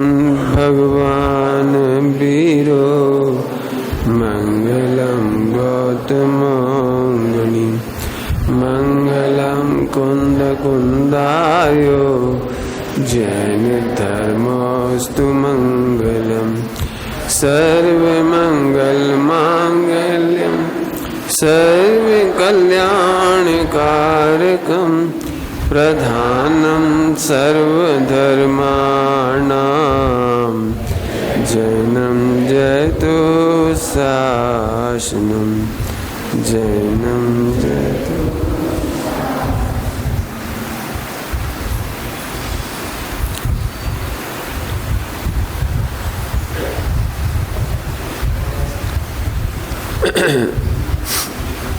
भगवान वीरो मंगलम गौतमांगणि मंगलम कुंद कुंदायो जैन धर्मस्तु मंगलम सर्वमंगल मांगल्यम सर्वकल्याणकारकम प्रधानम सर्वधर्माणां जैनं जयतु शासनं जैनं जयतु।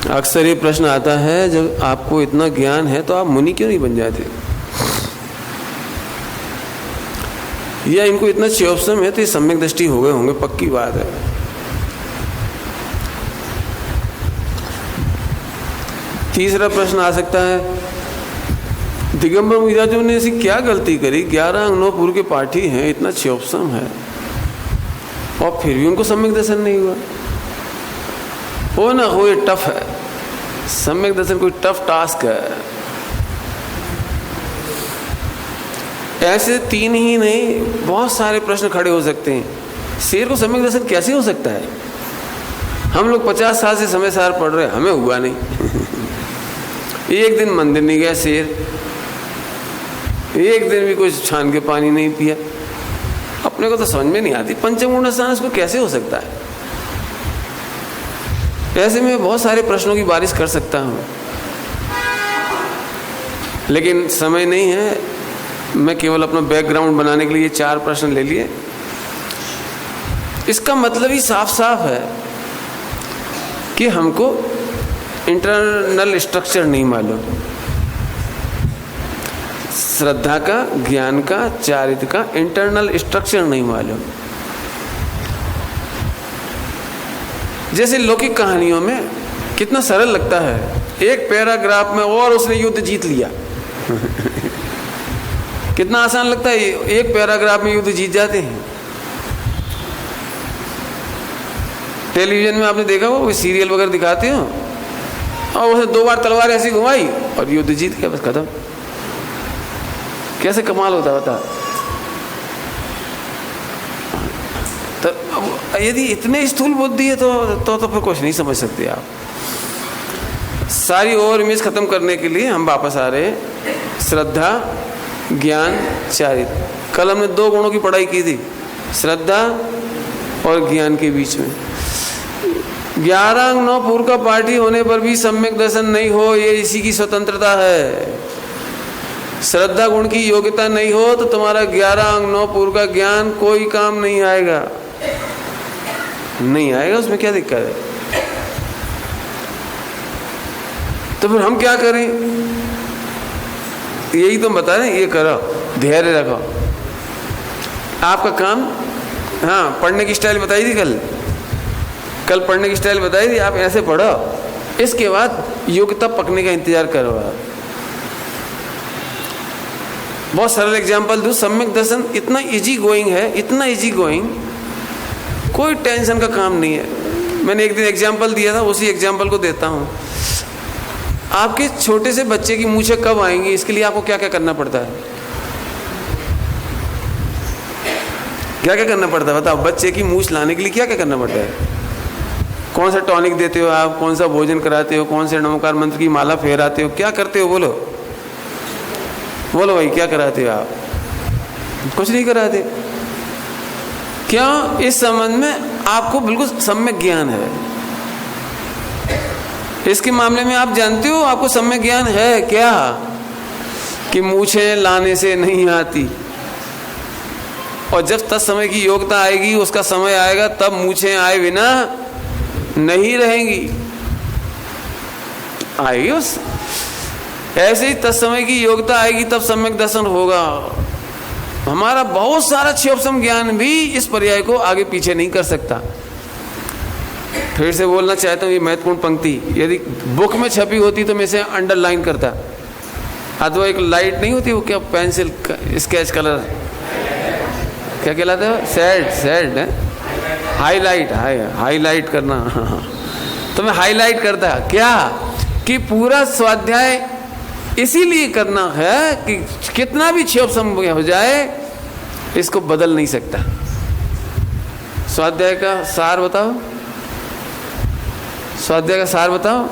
अक्सर ये प्रश्न आता है, जब आपको इतना ज्ञान है तो आप मुनि क्यों नहीं बन जाते, या इनको इतना चौपसम है तो ये सम्यक दृष्टि हो गए होंगे, पक्की बात है। तीसरा प्रश्न आ सकता है, दिगंबर महाराजों ने ऐसी क्या गलती करी, 11 अंग 9 पूर्व के पाठी हैं, इतना चौपसम है और फिर भी उनको सम्यक दर्शन नहीं हुआ। हो ना हो, ये टफ है, सम्यक दर्शन कोई टफ टास्क है। ऐसे 3 ही नहीं, बहुत सारे प्रश्न खड़े हो सकते हैं। शेर को सम्यक दर्शन कैसे हो सकता है? हम लोग 50 साल से समय सार पढ़ रहे, हमें हुआ नहीं। एक दिन मंदिर नहीं गया शेर, एक दिन भी कुछ छान के पानी नहीं पिया। अपने को तो समझ में नहीं आती पंचमूढ़ स्नान इसको कैसे हो सकता है। ऐसे में बहुत सारे प्रश्नों की बारिश कर सकता हूँ, लेकिन समय नहीं है। मैं केवल अपना बैकग्राउंड बनाने के लिए 4 प्रश्न ले लिए। इसका मतलब ही साफ साफ है कि हमको इंटरनल स्ट्रक्चर नहीं मालूम, श्रद्धा का, ज्ञान का, चारित्र का इंटरनल स्ट्रक्चर नहीं मालूम। जैसे लौकिक कहानियों में कितना सरल लगता है, एक पैराग्राफ में और उसने युद्ध जीत लिया। कितना आसान लगता है, एक पैराग्राफ में युद्ध जीत जाते हैं। टेलीविजन में आपने देखा वो सीरियल वगैरह दिखाते हो, और उसने 2 बार तलवार ऐसी घुमाई और युद्ध जीत गया, बस खत्म। कैसे कमाल होता होता। तो यदि इतने स्थूल बुद्धि है तो फिर कुछ नहीं समझ सकते आप। सारी ओवर इमेज खत्म करने के लिए हम वापस आ रहे हैं, श्रद्धा, ज्ञान, चारित्र। कल हमने 2 गुणों की पढ़ाई की थी, श्रद्धा और ज्ञान के बीच में। 11 अंग 9 पूर्व का पाठी होने पर भी सम्यक दर्शन नहीं हो, ये इसी की स्वतंत्रता है। श्रद्धा गुण की योग्यता नहीं हो तो तुम्हारा 11 अंग 9 पूर्व का ज्ञान कोई काम नहीं आएगा, नहीं आएगा। उसमें क्या दिक्कत है? तो फिर हम क्या करें? यही तो बता रहे, ये करो, धैर्य रखो। आपका काम, हाँ, पढ़ने की स्टाइल बताई थी कल पढ़ने की स्टाइल बताई थी, आप ऐसे पढ़ो, इसके बाद योग्यता पकने का इंतजार करो। आप बहुत सरल एग्जाम्पल दूं, सम्यक दर्शन इतना इजी गोइंग है, इतना इजी गोइंग, कोई टेंशन का काम नहीं है। मैंने एक दिन एग्जाम्पल दिया था, उसी एग्जाम्पल को देता हूँ। आपके छोटे से बच्चे की मूछें कब आएंगी, इसके लिए आपको क्या क्या करना पड़ता है? क्या क्या करना पड़ता है बताओ? बच्चे की मूछ लाने के लिए क्या क्या करना पड़ता है? कौन सा टॉनिक देते हो आप, कौन सा भोजन कराते हो, कौन से नमोकार मंत्र की माला फेराते हो, क्या करते हो? बोलो भाई, क्या कराते हो आप? कुछ नहीं कराते। क्यों? इस संबंध में आपको बिल्कुल सम्यक ज्ञान है। इसके मामले में आप जानते हो आपको सम्यक ज्ञान है क्या, कि मूछें लाने से नहीं आती, और जब तक समय की योग्यता आएगी, उसका समय आएगा, तब मूछें आए बिना नहीं रहेंगी, आएगी उस। ऐसे ही तत्समय की योग्यता आएगी तब सम्यक दर्शन होगा। हमारा बहुत सारा क्षोभसम ज्ञान भी इस पर्याय को आगे पीछे नहीं कर सकता। फिर से बोलना चाहता हूँ, ये महत्वपूर्ण पंक्ति यदि बुक में छपी होती तो मैं इसे अंडरलाइन करता, अथवा एक लाइट नहीं होती वो क्या पेंसिल स्केच कलर, क्या कहलाता है? सेड है, हाईलाइट करना। तो मैं हाईलाइट करता क्या कि पूरा स्वाध्याय इसीलिए करना है कि कितना भी क्षोभ संभव हो जाए इसको बदल नहीं सकता। स्वाध्याय का सार बताओ, स्वाध्याय का सार बताओ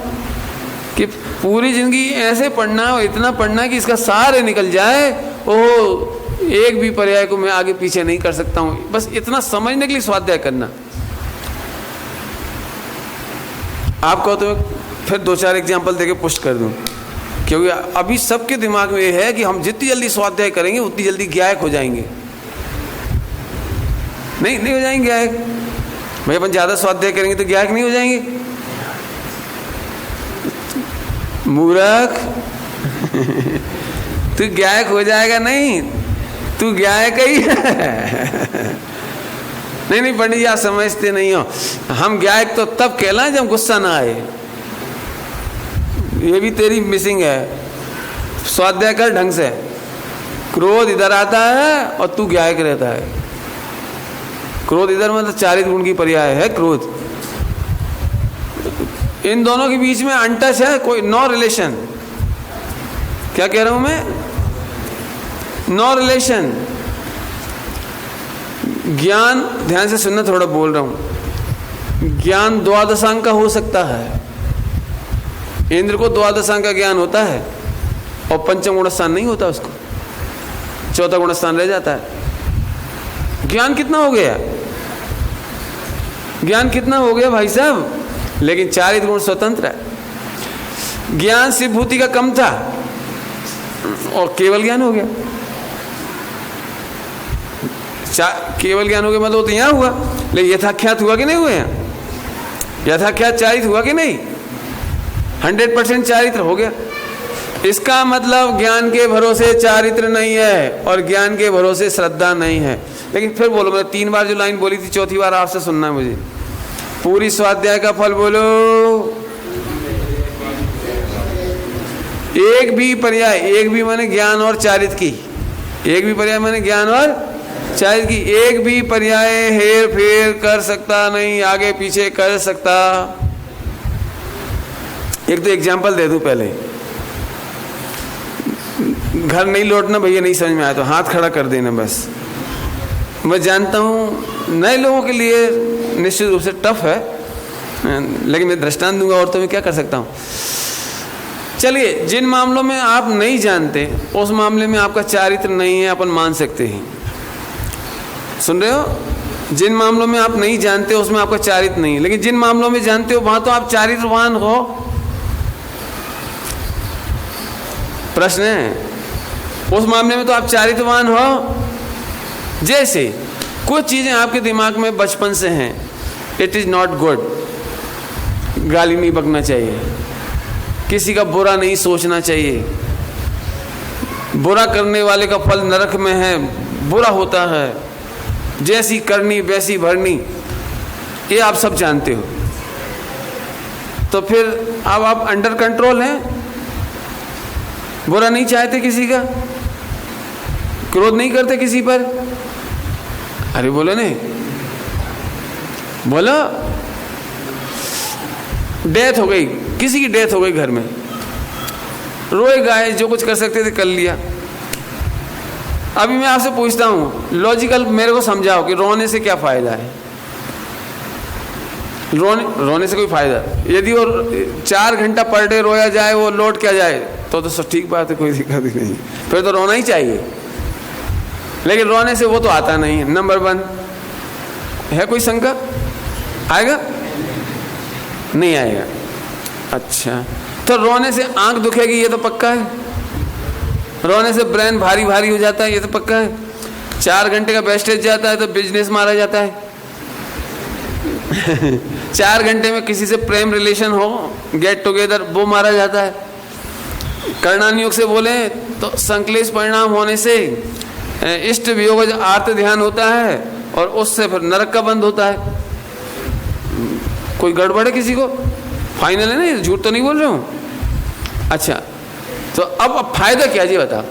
कि पूरी जिंदगी ऐसे पढ़ना और इतना पढ़ना कि इसका सार निकल जाए। ओह, एक भी पर्याय को मैं आगे पीछे नहीं कर सकता हूं, बस इतना समझने के लिए स्वाध्याय करना। आपको तो फिर 2-4 एग्जाम्पल देके पुष्ट कर दूं, क्योंकि अभी सबके दिमाग में ये है कि हम जितनी जल्दी स्वाध्याय करेंगे उतनी जल्दी गायक हो जाएंगे। नहीं हो जाएंगे गायक भाई। अपन ज्यादा स्वाध्याय करेंगे तो गायक नहीं हो जाएंगे। मूर्ख तू गायक हो जाएगा नहीं, तू गायक ही है। नहीं पंडित जी आप समझते नहीं हो, हम गायक तो तब कहलाएं जब गुस्सा ना आए। ये भी तेरी मिसिंग है। स्वाध्याय कर ढंग से, क्रोध इधर आता है और तू गायक रहता है। क्रोध इधर मतलब चारित्र गुण की पर्याय है क्रोध। इन दोनों के बीच में अनटच है, कोई नो रिलेशन। क्या कह रहा हूं मैं? No relation. ज्ञान, ध्यान से सुनना, थोड़ा बोल रहा हूं। ज्ञान द्वादशांक का हो सकता है। इंद्र को द्वादशांक का ज्ञान होता है और पंचम गुणस्थान नहीं होता, उसको चौथा गुणस्थान रह जाता है। ज्ञान कितना हो गया? ज्ञान कितना हो गया भाई साहब? लेकिन चारित्र गुण स्वतंत्र है। ज्ञान सिद्धभूति का कम था और केवल ज्ञान हो गया। केवल ज्ञान हो गया मतलब तो यहां हुआ, लेकिन यथाख्यात हुआ कि नहीं हुआ? यथाख्यात चारित्र हुआ कि नहीं? 100% चारित्र हो गया। इसका मतलब ज्ञान के भरोसे चारित्र नहीं है और ज्ञान के भरोसे श्रद्धा नहीं है। लेकिन फिर बोलो, मैं 3 बार जो लाइन बोली थी, चौथी बार आपसे सुनना है मुझे। पूरी स्वाध्याय का फल बोलो। एक भी पर्याय, एक भी माने ज्ञान और चारित्र की, एक भी पर्याय माने ज्ञान और चारित्र की, एक भी पर्याय हेर फेर कर सकता नहीं, आगे पीछे कर सकता। एक तो एग्जाम्पल दे दूं पहले। घर नहीं लौटना भैया, नहीं समझ में आया तो हाथ खड़ा कर देना बस। मैं जानता हूं नए लोगों के लिए निश्चित रूप से टफ है, लेकिन मैं दृष्टांत दूंगा और तो मैं क्या कर सकता हूं। चलिए, जिन मामलों में आप नहीं जानते उस मामले में आपका चारित्र नहीं है, अपन मान सकते हैं। सुन रहे हो? जिन मामलों में आप नहीं जानते उसमें आपका चारित्र नहीं है, लेकिन जिन मामलों में जानते हो वहां तो आप चारित्रवान हो। प्रश्न है, उस मामले में तो आप चारित्रवान हो। जैसे कुछ चीजें आपके दिमाग में बचपन से हैं, इट इज नॉट गुड, गाली नहीं बकना चाहिए, किसी का बुरा नहीं सोचना चाहिए, बुरा करने वाले का फल नरक में है, बुरा होता है, जैसी करनी वैसी भरनी, ये आप सब जानते हो। तो फिर अब आप अंडर कंट्रोल हैं, बुरा नहीं चाहते किसी का, क्रोध नहीं करते किसी पर। अरे बोलो नहीं, बोलो। डेथ हो गई, किसी की डेथ हो गई घर में, रोए गाए, जो कुछ कर सकते थे कर लिया। अभी मैं आपसे पूछता हूं, लॉजिकल मेरे को समझाओ कि रोने से क्या फायदा है? रोने से कोई फायदा? यदि वो 4 घंटा पर डे रोया जाए, वो लौट क्या जाए तो सब ठीक बात है, कोई दिक्कत ही नहीं, फिर तो रोना ही चाहिए। लेकिन रोने से वो तो आता नहीं है। नंबर 1 है, कोई शंका? आएगा? नहीं आएगा। अच्छा, तो रोने से आंख दुखेगी ये तो पक्का है, रोने से ब्रेन भारी भारी हो जाता है ये तो पक्का है, 4 घंटे का वेस्टेज जाता है तो बिजनेस मारा जाता है। 4 घंटे में किसी से प्रेम रिलेशन हो, गेट टुगेदर, वो मारा जाता है। कर्णान योग से बोले तो संक्लेश परिणाम होने से इष्ट वियोग आर्त ध्यान होता है और उससे फिर नरक का बंद होता है। कोई गड़बड़ है किसी को? फाइनल है ना, झूठ तो नहीं बोल रहा हूं। अच्छा, तो अब फायदा क्या जी बता?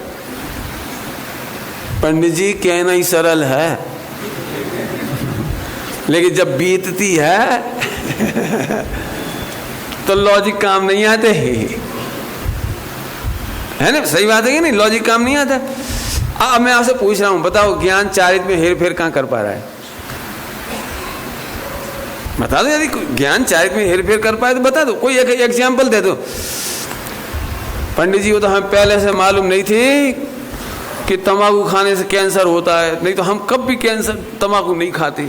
पंडित जी कहना ही सरल है, लेकिन जब बीतती है तो लॉजिक काम नहीं आते, है ना? सही बात है कि नहीं? लॉजिक काम नहीं आता। अब मैं आपसे पूछ रहा हूं, बताओ ज्ञान चारित्र में हेर फेर कहां कर पा रहा है? बता दो, यदि ज्ञान चारित्र में हेर फेर कर पाए तो बता दो, कोई एक एग्जाम्पल दे दो। पंडित जी वो तो हमें पहले से मालूम नहीं थी कि तंबाकू खाने से कैंसर होता है, नहीं तो हम कब भी कैंसर तंबाकू नहीं खाते।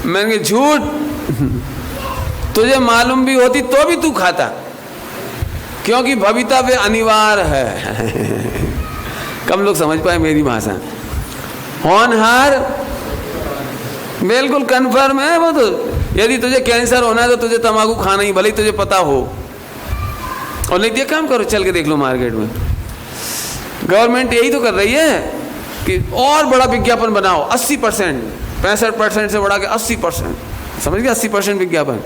मैंने झूठ, तुझे मालूम भी होती तो भी तू खाता, क्योंकि भवितव्य अनिवार्य है। कम लोग समझ पाए मेरी भाषा। होनहार बिल्कुल कन्फर्म है वो तो। यदि तुझे कैंसर होना है तो तुझे तंबाकू खाना ही, भले ही तुझे पता हो। और नहीं दिया, काम करो, चल के देख लो मार्केट में। गवर्नमेंट यही तो कर रही है कि और बड़ा विज्ञापन बनाओ, 80%, 65% से बढ़ा के 80%, समझ गया? 80% विज्ञापन।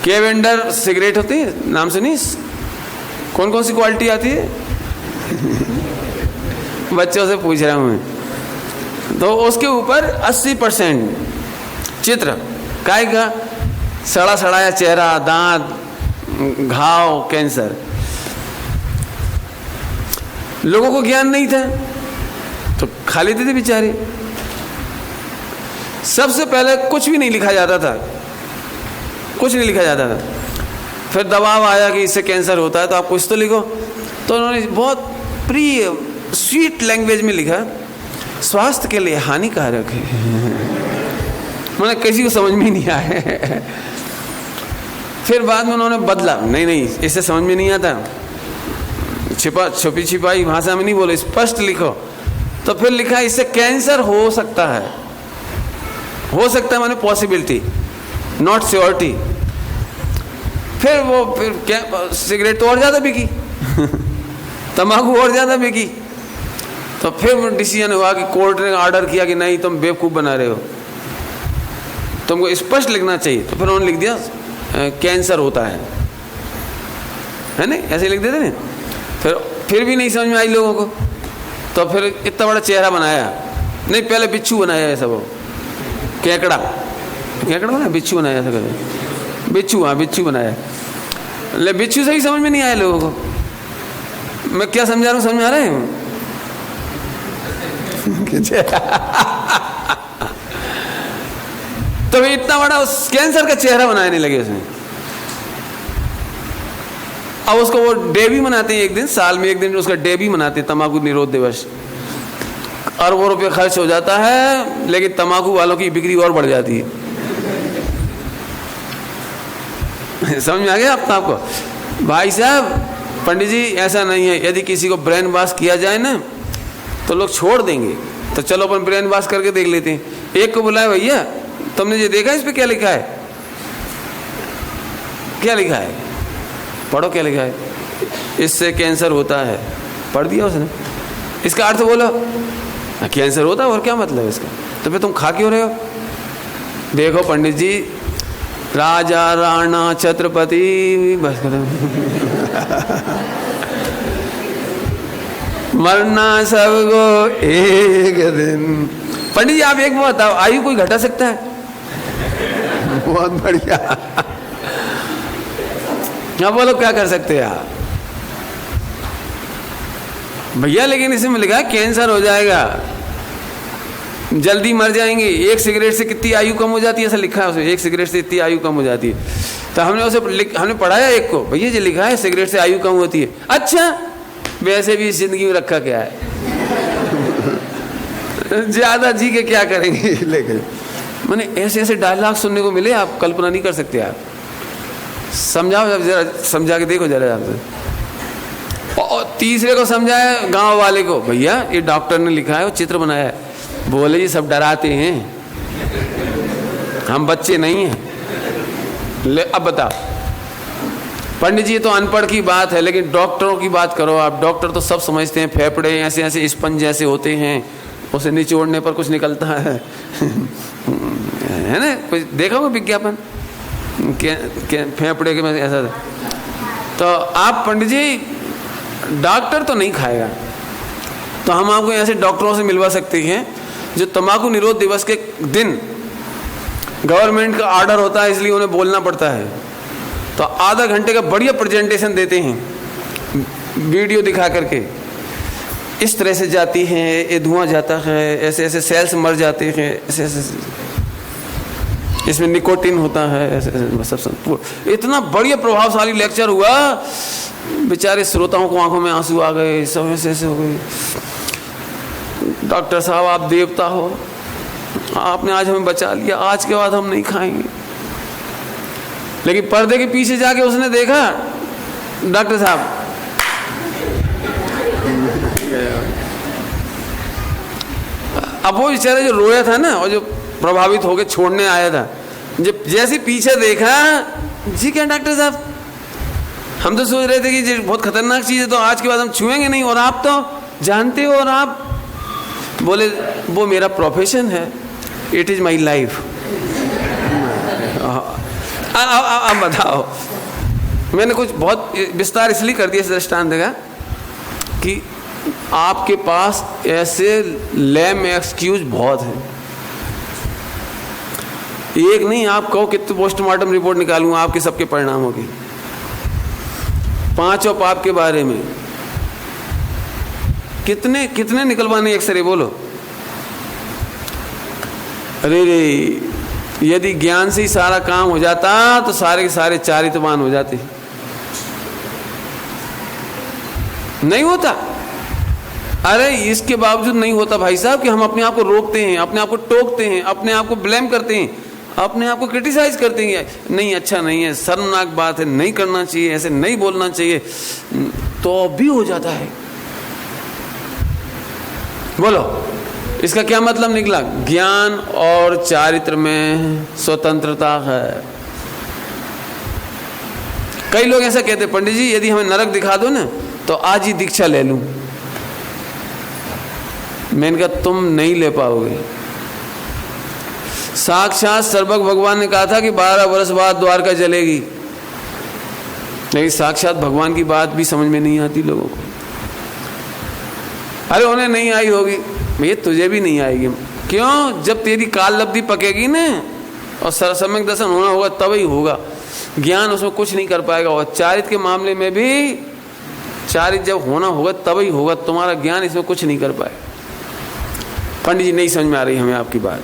केवेंडर सिगरेट होती है, नाम सुनी? कौन कौन सी क्वालिटी आती है? बच्चों से पूछ रहा हूं मैं। तो उसके ऊपर 80% चित्र काय का? सड़ा सड़ाया चेहरा, दांत, घाव, कैंसर। लोगों को ज्ञान नहीं था तो खा लेते थे बेचारे। सबसे पहले कुछ भी नहीं लिखा जाता था, कुछ नहीं लिखा जाता था। फिर दबाव आया कि इससे कैंसर होता है तो आप कुछ तो लिखो। तो उन्होंने बहुत प्रिय स्वीट लैंग्वेज में लिखा, स्वास्थ्य के लिए हानिकारक है। मैंने किसी को समझ में ही नहीं आया। फिर बाद में उन्होंने बदला, नहीं इससे समझ में नहीं आता, छुपी छिपाई भाषा में नहीं बोलो, स्पष्ट लिखो। तो फिर लिखा इससे कैंसर हो सकता है। हो सकता है माने पॉसिबिलिटी, नॉट श्योरिटी। फिर क्या, सिगरेट तो और ज्यादा बिकी, तंबाकू और ज्यादा बिकी। तो फिर डिसीजन हुआ कि कोर्ट ने ऑर्डर किया कि नहीं, तुम बेवकूफ बना रहे हो, तुमको स्पष्ट लिखना चाहिए। तो फिर उन्होंने लिख दिया कैंसर होता है ना, ऐसे लिख देते ना। फिर भी नहीं समझ में आई लोगों को, तो फिर इतना बड़ा चेहरा बनाया। नहीं, पहले बिच्छू बनाया ऐसा, वो केकड़ा बनाया, बिच्छू बनाया ऐसा कर, बिच्छू, हाँ बिच्छू बनाया। ले बिच्छू से ही समझ में नहीं आया लोगों को। मैं क्या समझा रहा हूँ, समझ में आ रहा है? तो इतना बड़ा उस कैंसर का चेहरा बनाने लगे उसने। अब उसको वो डे भी मनाते हैं, एक दिन साल में एक दिन उसका डे भी मनाते हैं, तंबाकू निरोध दिवस। अरबों रुपये खर्च हो जाता है, लेकिन तंबाकू वालों की बिक्री और बढ़ जाती है। समझ में आ गया आपको? भाई साहब, पंडित जी ऐसा नहीं है, यदि किसी को ब्रेन वॉश किया जाए ना तो लोग छोड़ देंगे। तो चलो अपन ब्रेन वॉश करके देख लेते हैं। एक को बुलाया, भैया तुमने ये देखा इस पे क्या लिखा है? क्या लिखा है? पढ़ो क्या लिखा है। इससे कैंसर होता है, पढ़ दिया उसने। इसका अर्थ बोलो, कैंसर होता है और क्या मतलब है इसका? तो फिर तुम खा क्यों रहे हो? देखो पंडित जी, राजा राणा छत्रपति, बस मरना सबको एक दिन। पंडित जी आप एक बात बताओ, आयु कोई घटा सकता है? बहुत बढ़िया। हाँ बोलो, क्या कर सकते हैं आप? भैया लेकिन इसमें लिखा है कैंसर हो जाएगा, जल्दी मर जाएंगे, एक सिगरेट से कितनी आयु कम हो जाती है, ऐसा लिखा है उसमें, एक सिगरेट से इतनी आयु कम हो जाती है। तो हमने पढ़ाया एक को, भैया जी लिखा है सिगरेट से आयु कम होती है। अच्छा, वैसे भी जिंदगी में रखा क्या है, ज्यादा जी के क्या करेंगे। लेकिन मैंने ऐसे ऐसे डायलॉग सुनने को मिले, आप कल्पना नहीं कर सकते। आप समझाओ, जरा समझा के देखो जरा आपसे। और तीसरे को समझाया, गांव वाले को, भैया ये डॉक्टर ने लिखा है, वो चित्र बनाया है। बोले जी सब डराते हैं, हम बच्चे नहीं हैं। ले अब बता, पंडित जी तो अनपढ़ की बात है, लेकिन डॉक्टरों की बात करो आप। डॉक्टर तो सब समझते हैं, फेफड़े ऐसे ऐसे स्पंज जैसे होते हैं, उसे निचोड़ने पर कुछ निकलता है है ना? कुछ देखा होगा विज्ञापन फेफड़े के में ऐसा। तो आप पंडित जी, डॉक्टर तो नहीं खाएगा, तो हम आपको ऐसे डॉक्टरों से मिलवा सकते हैं जो तंबाकू निरोध दिवस के दिन गवर्नमेंट का ऑर्डर होता है इसलिए उन्हें बोलना पड़ता है, तो आधा घंटे का बढ़िया प्रेजेंटेशन देते हैं वीडियो दिखा करके, इस तरह से जाती है, ये धुआं जाता है, ऐसे ऐसे सेल्स मर जाते हैं, ऐसे ऐसे इसमें निकोटिन होता है, ऐसे ऐसे सब। इतना बढ़िया प्रभावशाली लेक्चर हुआ, बेचारे श्रोताओं को आंखों में आंसू आ गए, सब ऐसे ऐसे हो गए। डॉक्टर साहब आप देवता हो, आपने आज हमें बचा लिया, आज के बाद हम नहीं खाएंगे। लेकिन पर्दे के पीछे जाके उसने देखा, डॉक्टर साहब अब वो बेचारा जो रोया था ना और जो प्रभावित होकर छोड़ने आया था, जब जैसे पीछे देखा, जी क्या डॉक्टर साहब, हम तो सोच रहे थे कि ये बहुत खतरनाक चीज़ है, तो आज के बाद हम छुएंगे नहीं, और आप तो जानते हो। और आप बोले वो मेरा प्रोफेशन है, इट इज़ माई लाइफ। अब बताओ, मैंने कुछ बहुत विस्तार इसलिए कर दिया इस दृष्टांत का कि आपके पास ऐसे लैम एक्सक्यूज बहुत हैं। एक नहीं, आप कहो कितने पोस्टमार्टम रिपोर्ट निकालूंगा आपके सबके परिणामों की, 5 पाप के बारे में कितने कितने निकलवाने एक्सरे, बोलो। अरे रे, यदि ज्ञान से ही सारा काम हो जाता तो सारे के सारे चारित्रवान हो जाते, नहीं होता। अरे इसके बावजूद नहीं होता भाई साहब कि हम अपने आप को रोकते हैं, अपने आप को टोकते हैं, अपने आप को ब्लेम करते हैं, अपने आप को क्रिटिसाइज करते हैं, नहीं अच्छा नहीं है, शर्मनाक बात है, नहीं करना चाहिए, ऐसे नहीं बोलना चाहिए, तो भी हो जाता है। बोलो इसका क्या मतलब निकला? ज्ञान और चारित्र में स्वतंत्रता है। कई लोग ऐसा कहते, पंडित जी यदि हमें नरक दिखा दो ना तो आज ही दीक्षा ले लूं। मैंने कहा तुम नहीं ले पाओगे। साक्षात सर्वज्ञ भगवान ने कहा था कि 12 वर्ष बाद द्वारका जलेगी, लेकिन साक्षात भगवान की बात भी समझ में नहीं आती लोगों को। अरे उन्हें नहीं आई होगी, भैया तुझे भी नहीं आएगी। क्यों? जब तेरी काल लब्धि पकेगी ना और सम्यक दर्शन होना होगा तब ही होगा, ज्ञान उसमें कुछ नहीं कर पाएगा। और चारित्र के मामले में भी चारित्र जब होना होगा तब ही होगा, तुम्हारा ज्ञान इसमें कुछ नहीं कर पाएगा। पंडित जी नहीं समझ में आ रही हमें आपकी बात,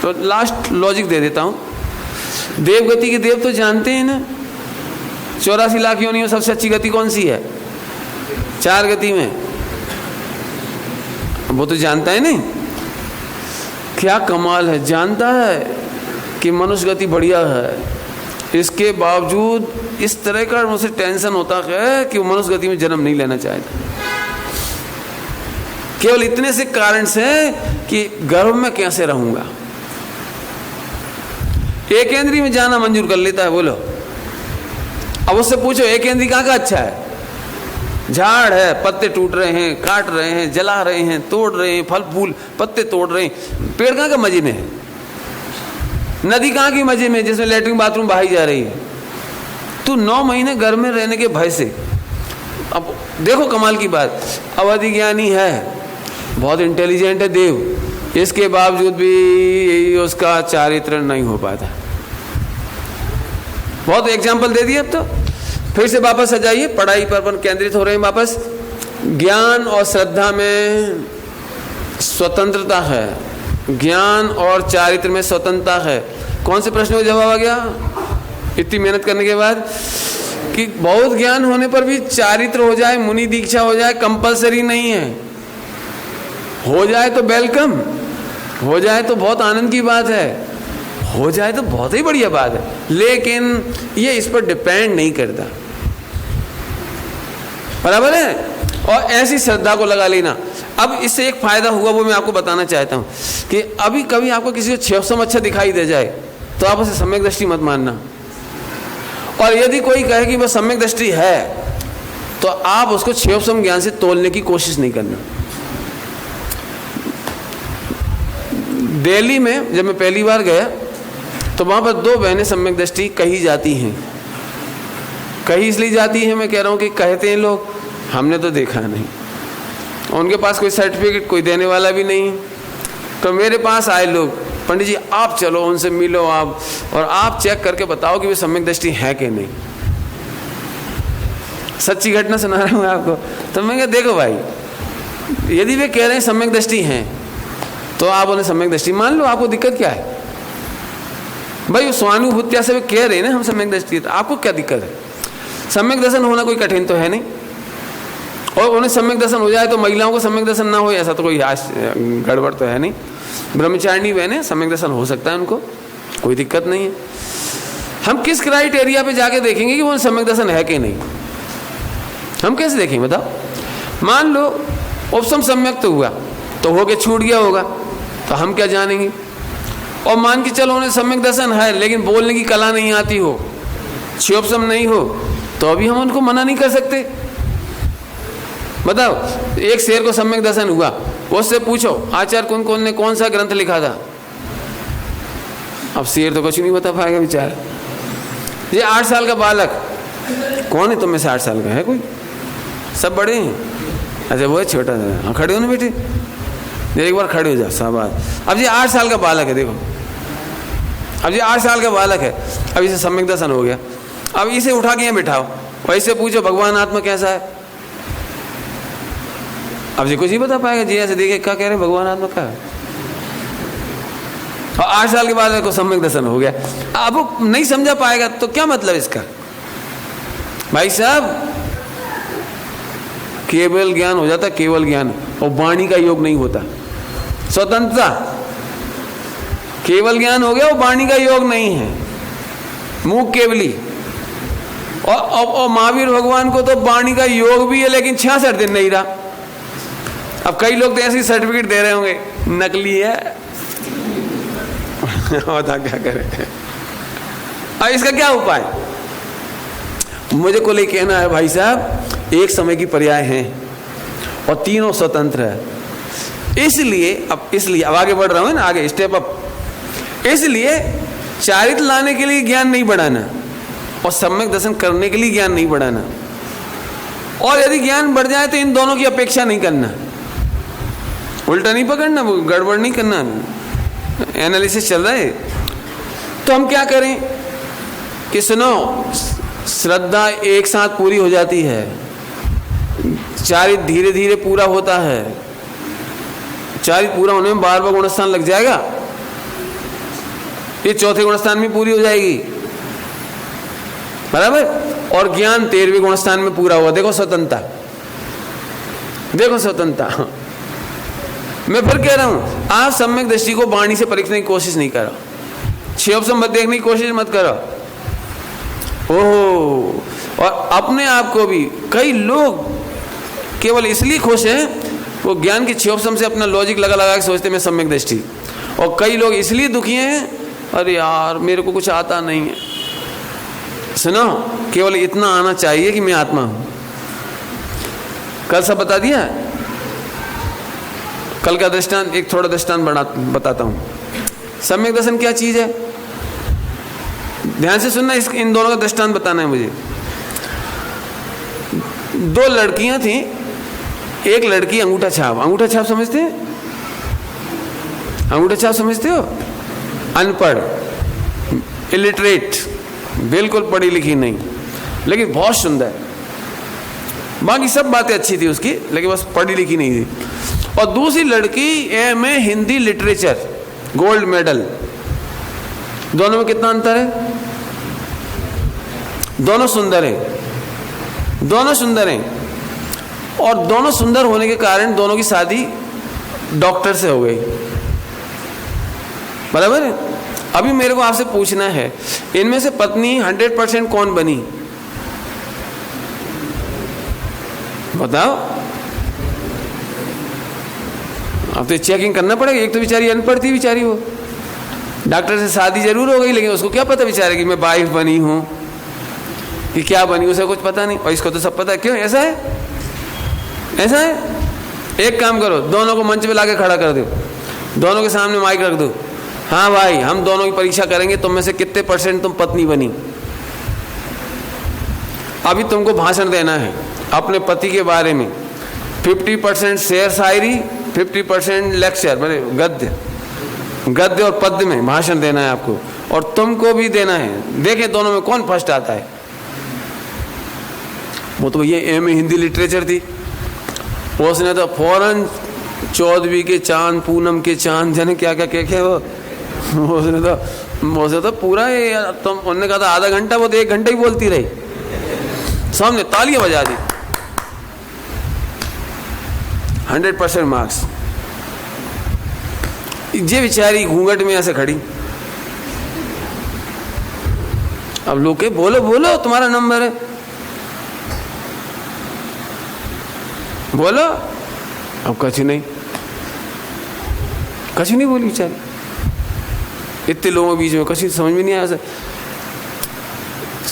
तो लास्ट लॉजिक दे देता हूँ। देवगति के देव तो जानते हैं ना, 84 लाख योनियों सबसे अच्छी गति कौन सी है? 4 गति में, वो तो जानता है नहीं। क्या कमाल है, जानता है कि मनुष्य गति बढ़िया है, इसके बावजूद इस तरह का मुझसे टेंशन होता है कि वो मनुष्य गति में जन्म नहीं लेना चाहता, केवल इतने से कारण से कि गर्भ में कैसे रहूंगा। एकेंद्री में जाना मंजूर कर लेता है। बोलो अब उससे पूछो एकेंद्री कहाँ का अच्छा है? झाड़ है, पत्ते टूट रहे हैं, काट रहे हैं, जला रहे हैं, तोड़ रहे हैं, फल फूल पत्ते तोड़ रहे हैं, पेड़ कहाँ का मजे में है? नदी कहाँ की मजे में जिसमें लेटरिन बाथरूम बहाई जा रही है? तू 9 महीने घर में रहने के भय से, अब देखो कमाल की बात, अवधि ज्ञानी है, बहुत इंटेलिजेंट है देव, इसके बावजूद भी उसका चारित्र नहीं हो पाता। बहुत एग्जाम्पल दे दिए। अब तो फिर से वापस आ जाइए, पढ़ाई पर अपन केंद्रित हो रहे हैं वापस। ज्ञान और श्रद्धा में स्वतंत्रता है, ज्ञान और चारित्र में स्वतंत्रता है। कौन से प्रश्न का जवाब आ गया इतनी मेहनत करने के बाद? कि बहुत ज्ञान होने पर भी चारित्र हो जाए, मुनि दीक्षा हो जाए, कंपलसरी नहीं है। हो जाए तो वेलकम, हो जाए तो बहुत आनंद की बात है, हो जाए तो बहुत ही बढ़िया बात है, लेकिन ये इस पर डिपेंड नहीं करता। बराबर है? और ऐसी श्रद्धा को लगा लेना। अब इससे एक फायदा हुआ वो मैं आपको बताना चाहता हूं कि अभी कभी आपको किसी को क्षेपसम अच्छा दिखाई दे जाए तो आप उसे सम्यक दृष्टि मत मानना, और यदि कोई कहे कि वह सम्यक दृष्टि है तो आप उसको क्षेपसम ज्ञान से तोलने की कोशिश नहीं करना। दिल्ली में जब मैं पहली बार गया तो वहाँ पर 2 बहनें सम्यक दृष्टि कही जाती हैं। कही इसलिए जाती हैं, मैं कह रहा हूँ कि कहते हैं लोग, हमने तो देखा नहीं, उनके पास कोई सर्टिफिकेट कोई देने वाला भी नहीं। तो मेरे पास आए लोग पंडित जी आप चलो, उनसे मिलो आप, और आप चेक करके बताओ कि वे सम्यक दृष्टि है कि नहीं। सच्ची घटना सुना रहा हूँ आपको। तो मैं कहा देखो भाई, यदि वे कह रहे हैं सम्यक दृष्टि हैं तो आप उन्हें सम्यक दृष्टि मान लो, आपको दिक्कत क्या है भाई? वो स्वानुभूत्या से वे कह रहे हैं ना हम सम्यक दृष्टि, तो आपको क्या दिक्कत है? सम्यक दर्शन होना कोई कठिन तो है नहीं, और उन्हें सम्यक दर्शन हो जाए तो महिलाओं को सम्यक दर्शन ना हो ऐसा तो कोई गड़बड़ तो है नहीं। ब्रह्मचारिणी बहने सम्यक दर्शन हो सकता है, उनको कोई दिक्कत नहीं है। हम किस क्राइटेरिया पे जाके देखेंगे कि वो सम्यक दर्शन है कि नहीं? हम कैसे देखेंगे बताओ? मान लो उपसम सम्यक तो हुआ, तो होके छूट गया होगा, तो हम क्या जानेंगे? और मान के चलो उन्हें सम्यक दर्शन है लेकिन बोलने की कला नहीं आती हो, क्षोपसम नहीं हो, तो अभी हम उनको मना नहीं कर सकते। बताओ, एक शेर को सम्यक दर्शन हुआ, उससे पूछो आचार्य कौन कौन ने कौन सा ग्रंथ लिखा था, अब शेर तो कुछ नहीं बता पाएगा बेचारा। ये 8 साल का बालक कौन है? तुम में से 8 साल का है कोई? सब बड़े हैं। अच्छा वो है छोटा सा। हाँ खड़े हो ना बेटे, एक बार खड़े हो जाओ, शाबाश। अब ये 8 साल का बालक है, देखो अब ये 8 साल का बालक है, अब इसे सम्यक दर्शन हो गया। अब इसे उठा के यहाँ बिठाओ और इससे पूछो भगवान आत्मा कैसा है, अब ये कुछ नहीं बता पाएगा। जी ऐसे देखे क्या कह रहे भगवान आत्मा का है, और 8 साल के बालक को सम्यक दर्शन हो गया। अब वो नहीं समझा पाएगा तो क्या मतलब इसका? भाई साहब केवल ज्ञान हो जाता, केवल ज्ञान, और वाणी का योग नहीं होता। स्वतंत्रता, केवल ज्ञान हो गया, वो वाणी का योग नहीं है, मूक केवली। और महावीर भगवान को तो वाणी का योग भी है लेकिन 66 दिन नहीं रहा। अब कई लोग तो ऐसे सर्टिफिकेट दे रहे होंगे नकली है बता क्या करें। अब इसका क्या उपाय? मुझे को ले कहना है भाई साहब, एक समय की पर्याय हैं और तीनों स्वतंत्र है। इसलिए अब आगे बढ़ रहा हूं ना, आगे स्टेप अप। इसलिए चारित्र लाने के लिए ज्ञान नहीं बढ़ाना और सम्यक दर्शन करने के लिए ज्ञान नहीं बढ़ाना, और यदि ज्ञान बढ़ जाए तो इन दोनों की अपेक्षा नहीं करना, उल्टा नहीं पकड़ना, वो गड़बड़ नहीं करना। एनालिसिस चल रहा है तो हम क्या करें कि सुनो, श्रद्धा एक साथ पूरी हो जाती है, चारित्र धीरे धीरे पूरा होता है। चारित्र पूरा होने में 12वां गुणस्थान लग जाएगा, ये 4थे गुणस्थान में पूरी हो जाएगी, बराबर। और ज्ञान 13वें गुणस्थान में पूरा हुआ। देखो स्वतंत्रता, देखो स्वतंत्रता। मैं फिर कह रहा हूं, आप सम्यक दृष्टि को वाणी से परीक्षने की कोशिश नहीं करो, क्षोभ मत देखने की कोशिश मत करो। ओह, और अपने आप को भी कई लोग केवल इसलिए खुश हैं, वो ज्ञान की क्षोभ से अपना लॉजिक लगा लगा के सोचते मैं सम्यक दृष्टि, और कई लोग इसलिए दुखी हैं, अरे यार मेरे को कुछ आता नहीं है। सुनो, केवल इतना आना चाहिए कि मैं आत्मा हूं। कल सब बता दिया, कल का दृष्टांत एक थोड़ा दृष्टांत बताता हूं। सम्यक दर्शन क्या चीज है, ध्यान से सुनना, इन दोनों का दृष्टांत बताना है मुझे। 2 लड़कियां थी, एक लड़की अंगूठा छाप, अंगूठा छाप समझते हैं? अंगूठा छाप समझते हो? अनपढ़, इलिटरेट, बिल्कुल पढ़ी लिखी नहीं, लेकिन बहुत सुंदर, बाकी सब बातें अच्छी थी उसकी, लेकिन बस पढ़ी लिखी नहीं थी। और दूसरी लड़की MA Hindi literature, gold medal. दोनों में कितना अंतर है? दोनों सुंदर हैं, दोनों सुंदर हैं, और दोनों सुंदर होने के कारण दोनों की शादी डॉक्टर से हो गई, बराबर है। अभी मेरे को आपसे पूछना है, इनमें से पत्नी 100% कौन बनी? बताओ। अब तो चेकिंग करना पड़ेगा। एक तो बेचारी अनपढ़ थी, बेचारी वो डॉक्टर से शादी जरूर हो गई, लेकिन उसको क्या पता बेचारे कि मैं वाइफ बनी हूं कि क्या बनी, उसे कुछ पता नहीं, और इसको तो सब पता है। क्यों ऐसा है? ऐसा है। एक काम करो, दोनों को मंच पे लाके खड़ा कर दो, दोनों के सामने माइक रख दो, हाँ भाई हम दोनों की परीक्षा करेंगे, तुम में से कितने % तुम पत्नी बनी। अभी तुमको भाषण देना है अपने पति के बारे में। 50% शेर शायरी, 50% लेक्चर, मतलब गद्य, गद्य और पद्य में भाषण देना है आपको, और तुमको भी देना है। देखें दोनों में कौन फर्स्ट आता है। वो तो ये एम हिंदी लिटरेचर थी, उसने तो फौरन 14वीं के चांद, पूनम के चांद, जाने क्या क्या कह वो उसने तो पूरा तुम उन्होंने कहा था आधा घंटा, वो तो 1 घंटा ही बोलती रही, सामने तालियां बजा दी। 100% मार्क्स। ये बेचारी घूंघट में ऐसे खड़ी। अब लोग के बोलो बोलो तुम्हारा नंबर है, बोलो। अब कुछ नहीं बोली बेचारी। इतने लोगों के बीच में कुछ समझ में नहीं आया।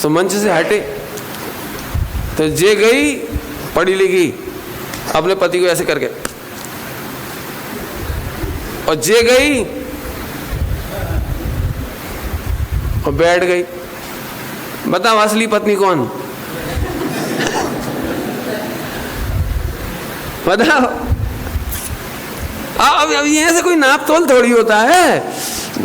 तो मंच से हटे तो जे गई पढ़ी लिखी अपने पति को ऐसे करके, और जे गई और बैठ गई। बताओ असली पत्नी कौन? बताओ। अब ये से कोई नाप तोल थोड़ी होता है।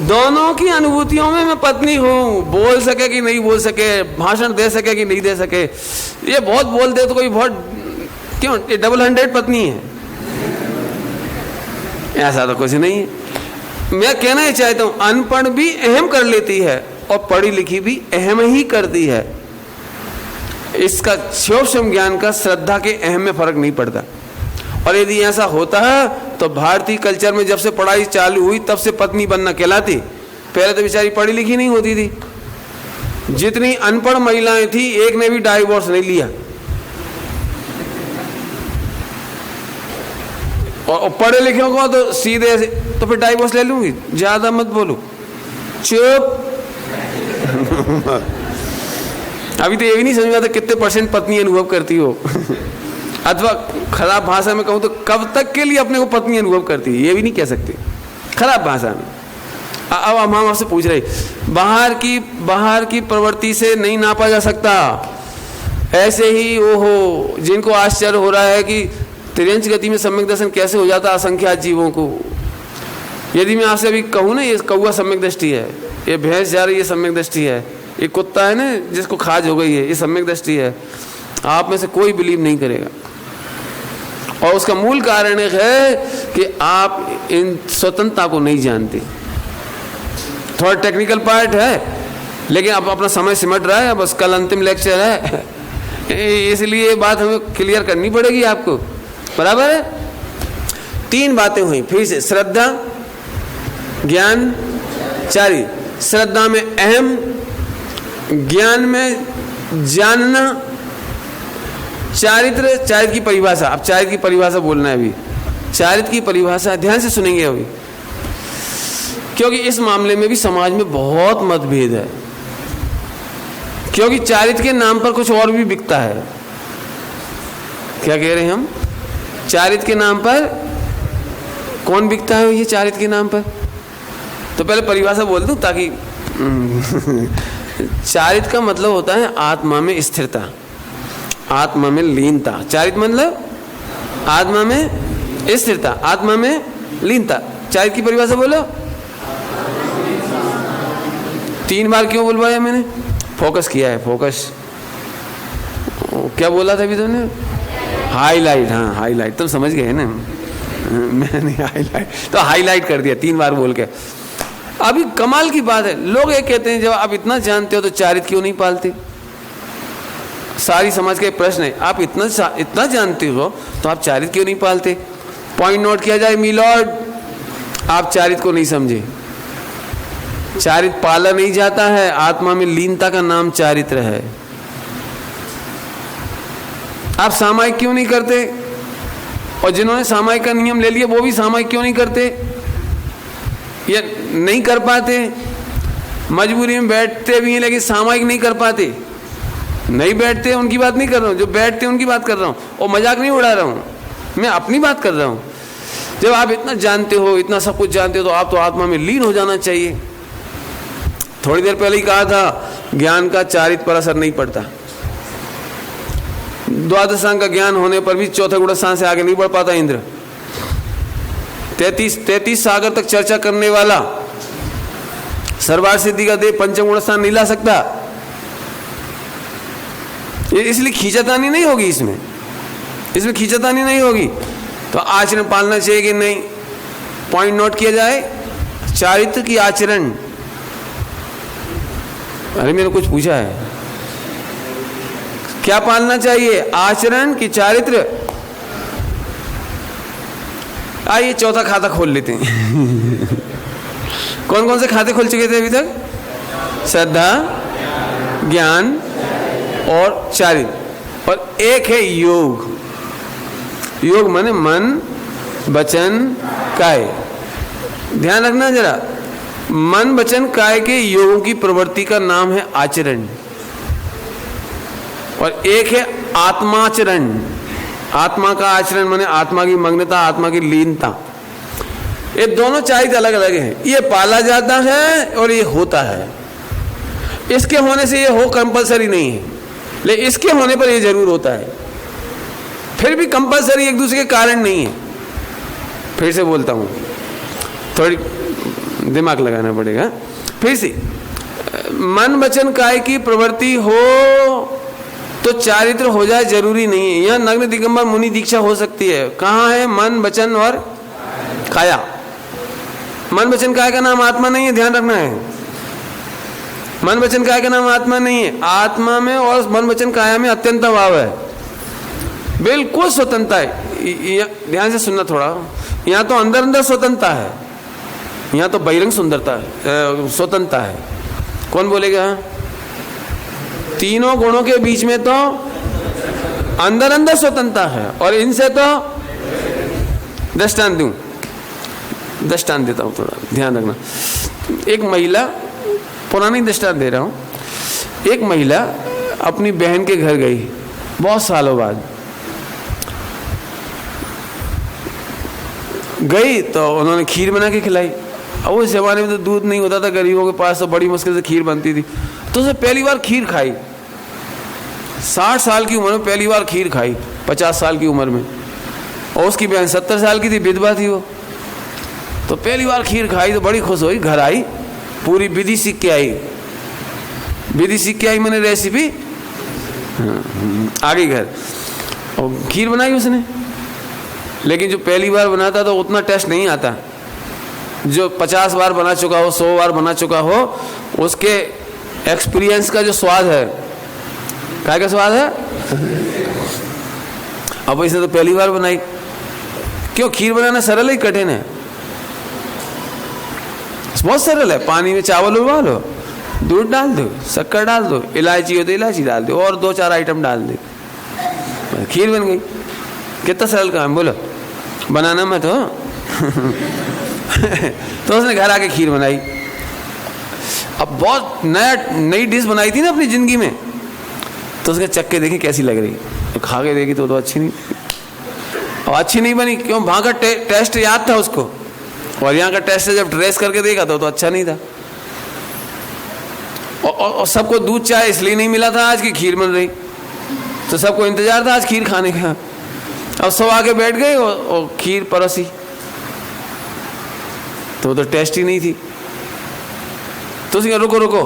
दोनों की अनुभूतियों में मैं पत्नी हूं, बोल सके कि नहीं बोल सके, भाषण दे सके कि नहीं दे सके। ये बहुत बोल दे तो कोई बहुत क्यों, ये 100 पत्नी है, ऐसा तो कुछ नहीं है। मैं कहना ही चाहता हूं अनपढ़ भी अहम कर लेती है और पढ़ी लिखी भी अहम ही करती है। इसका सूक्ष्म ज्ञान का श्रद्धा के अहम में फर्क नहीं पड़ता। और यदि ऐसा होता है तो भारतीय कल्चर में जब से पढ़ाई चालू हुई तब से पत्नी बनना कहलाती। पहले तो बेचारी पढ़ी लिखी नहीं होती थी। जितनी अनपढ़ महिलाएं थी एक ने भी डाइवोर्स नहीं लिया, और पढ़े लिखे को तो सीधे तो फिर डाइवोर्स ले लूंगी, ज्यादा मत बोलो, चुप। अभी तो ये भी नहीं समझ में आता कितने % पत्नी अनुभव करती हो। अथवा खराब भाषा में कहूं तो कब तक के लिए अपने को पत्नी अनुभव करती है, ये भी नहीं कह सकते खराब भाषा में। अब हम आपसे पूछ रहे, बाहर की प्रवृत्ति से नहीं नापा जा सकता। ऐसे ही ओहो जिनको आश्चर्य हो रहा है कि तिर्यंच गति में सम्यक दर्शन कैसे हो जाता असंख्यात जीवों को। यदि मैं आपसे अभी कहूँ ना ये कौवा सम्यक दृष्टि है, ये भैंस जा रही है सम्यक दृष्टि है, ये कुत्ता है ना जिसको खाज हो गई है ये सम्यक दृष्टि है, आप में से कोई बिलीव नहीं करेगा। और उसका मूल कारण एक है कि आप इन स्वतंत्रता को नहीं जानते। थोड़ा टेक्निकल पार्ट है लेकिन अब अपना समय सिमट रहा है, बस कल अंतिम लेक्चर है, इसलिए बात हमें क्लियर करनी पड़ेगी आपको। बराबर है। 3 बातें हुई फिर से, श्रद्धा, ज्ञान, चारित्र। श्रद्धा में अहम, ज्ञान में जानना, चारित्र की परिभाषा। अब चारित्र की परिभाषा बोलना है अभी। चारित्र की परिभाषा ध्यान से सुनेंगे अभी, क्योंकि इस मामले में भी समाज में बहुत मतभेद है। क्योंकि चारित्र के नाम पर कुछ और भी बिकता है। क्या कह रहे हैं हम? चारित्र के नाम पर कौन बिकता है? ये चारित्र के नाम पर तो पहले परिभाषा बोल दूं ताकि चारित्र का मतलब होता है आत्मा में स्थिरता, आत्मा में लीनता। चारित्र मतलब आत्मा में स्थिरता, आत्मा में लीनता। चारित्र की परिभाषा बोलो। 3 बार क्यों बोलवाया मैंने? फोकस किया है, फोकस। क्या बोला था अभी तुमने? हाईलाइट। हाँ हाईलाइट, तुम समझ गए ना। मैंने हाईलाइट तो हाईलाइट कर दिया 3 बार बोल के। अभी कमाल की बात है, लोग ये कहते हैं जब आप इतना जानते हो तो चारित्र क्यों नहीं पालते? सारी समाज का प्रश्न है, आप इतना जानते हो तो आप चारित्र क्यों नहीं पालते? पॉइंट नोट किया जाए मिलॉर्ड, आप चारित्र को नहीं समझे। चारित्र पाला नहीं जाता है, आत्मा में लीनता का नाम चारित्र है। आप सामायिक क्यों नहीं करते? और जिन्होंने सामायिक का नियम ले लिया वो भी सामायिक क्यों नहीं करते? या नहीं कर पाते, मजबूरी में बैठते भी हैं लेकिन सामायिक नहीं कर पाते। नहीं बैठते उनकी बात नहीं कर रहा हूँ, जो बैठते उनकी बात कर रहा हूँ, और मजाक नहीं उड़ा रहा हूँ, मैं अपनी बात कर रहा हूँ। जब आप इतना जानते हो, इतना सब कुछ जानते हो तो आप तो आत्मा में लीन हो जाना चाहिए। थोड़ी देर पहले ही कहा था ज्ञान का चारित्र पर असर नहीं पड़ता। द्वादशांग का ज्ञान होने पर भी चौथे गुणस्थान से आगे नहीं बढ़ पाता इंद्र। 33 सागर तक चर्चा करने वाला सर्वार्थ सिद्धि का देव पंचम गुण स्थान नहीं ला सकता, इसलिए खींचातानी नहीं होगी इसमें खींचातानी नहीं होगी। तो आचरण पालना चाहिए कि नहीं, पॉइंट नोट किया जाए, चारित्र की आचरण। अरे मैंने कुछ पूछा है, क्या पालना चाहिए, आचरण की चारित्र? आइए चौथा खाता खोल लेते हैं। कौन कौन से खाते खोल चुके थे अभी तक? श्रद्धा, ज्ञान और चारित्र, और एक है योग। योग माने मन, वचन, काय। ध्यान रखना जरा, मन, वचन, काय के योगों की प्रवृत्ति का नाम है आचरण, और एक है आत्माचरण। आत्मा का आचरण माने आत्मा की मग्नता, आत्मा की लीनता। ये दोनों चारित्र अलग अलग हैं, ये पाला जाता है और ये होता है। इसके होने से ये हो कंपलसरी नहीं है, लेकिन इसके होने पर ये जरूर होता है। फिर भी कंपलसरी एक दूसरे के कारण नहीं है। फिर से बोलता हूँ, थोड़ी दिमाग लगाना पड़ेगा। फिर से, मन वचन काय की प्रवृत्ति हो तो चारित्र हो जाए जरूरी नहीं है। यह नग्न दिगंबर मुनि दीक्षा हो सकती है। कहाँ है मन वचन और काया? मन वचन काया का नाम आत्मा नहीं है, ध्यान रखना है। मन वचन काया का नाम आत्मा नहीं है। आत्मा में और मन वचन काया में अत्यंत भाव है, बिल्कुल स्वतंत्रता है। ध्यान से सुनना थोड़ा, यहाँ तो अंदर अंदर स्वतंत्रता है, यहाँ तो बहिरंग सुंदरता है, स्वतंत्रता है। कौन बोलेगा? तीनों गुणों के बीच में तो अंदर अंदर स्वतंत्रता है, और इनसे तो दृष्टांत दूं, दृष्टांत देता हूं, थोड़ा ध्यान रखना। एक महिला, पुरानी दृष्टांत दे रहा हूं। एक महिला अपनी बहन के घर गई बहुत सालों बाद। गई तो उन्होंने खीर बना के खिलाई। अब उस जमाने में तो दूध नहीं होता था गरीबों के पास, तो बड़ी मुश्किल से खीर बनती थी। तो उसने पहली बार खीर खाई, 60 साल की उम्र में पहली बार खीर खाई, 50 साल की उम्र में। और उसकी बहन 70 साल की थी, विधवा थी वो। तो पहली बार खीर खाई तो बड़ी खुश हुई, घर आई, पूरी विधि सीख के आई। विधि सीख के आई मैंने रेसिपी, आ गई घर और खीर बनाई उसने। लेकिन जो पहली बार बनाता तो उतना टेस्ट नहीं आता। जो 50 बार बना चुका हो, 100 बार बना चुका हो, उसके एक्सपीरियंस का जो स्वाद है, क्या का स्वाद है? अब इसने तो पहली बार बनाई। क्यों? खीर बनाना सरल है, कठिन है? बहुत सरल है। पानी में चावल उबालो, दूध डाल दो, शक्कर डाल दो, इलायची हो तो इलायची डाल दो, और 2-4 आइटम डाल दो, खीर बन गई। कितना सरल काम, बोलो। बनाना मत हो। तो उसने घर आके खीर बनाई। अब बहुत नई डिश बनाई थी ना अपनी जिंदगी में, तो उसके चक्के देखी कैसी लग रही। तो खा के देखी तो अच्छी नहीं, और अच्छी नहीं बनी। क्यों? वहां का टेस्ट याद था उसको, और यहाँ का टेस्ट जब ट्रेस करके देखा तो अच्छा नहीं था। और सबको दूध चाय इसलिए नहीं मिला था आज की खीर बन रही, तो सबको इंतजार था आज खीर खाने का। अब सब आके बैठ गए और खीर परोसी, तो टेस्ट ही नहीं थी। तो उसने रुको रुको,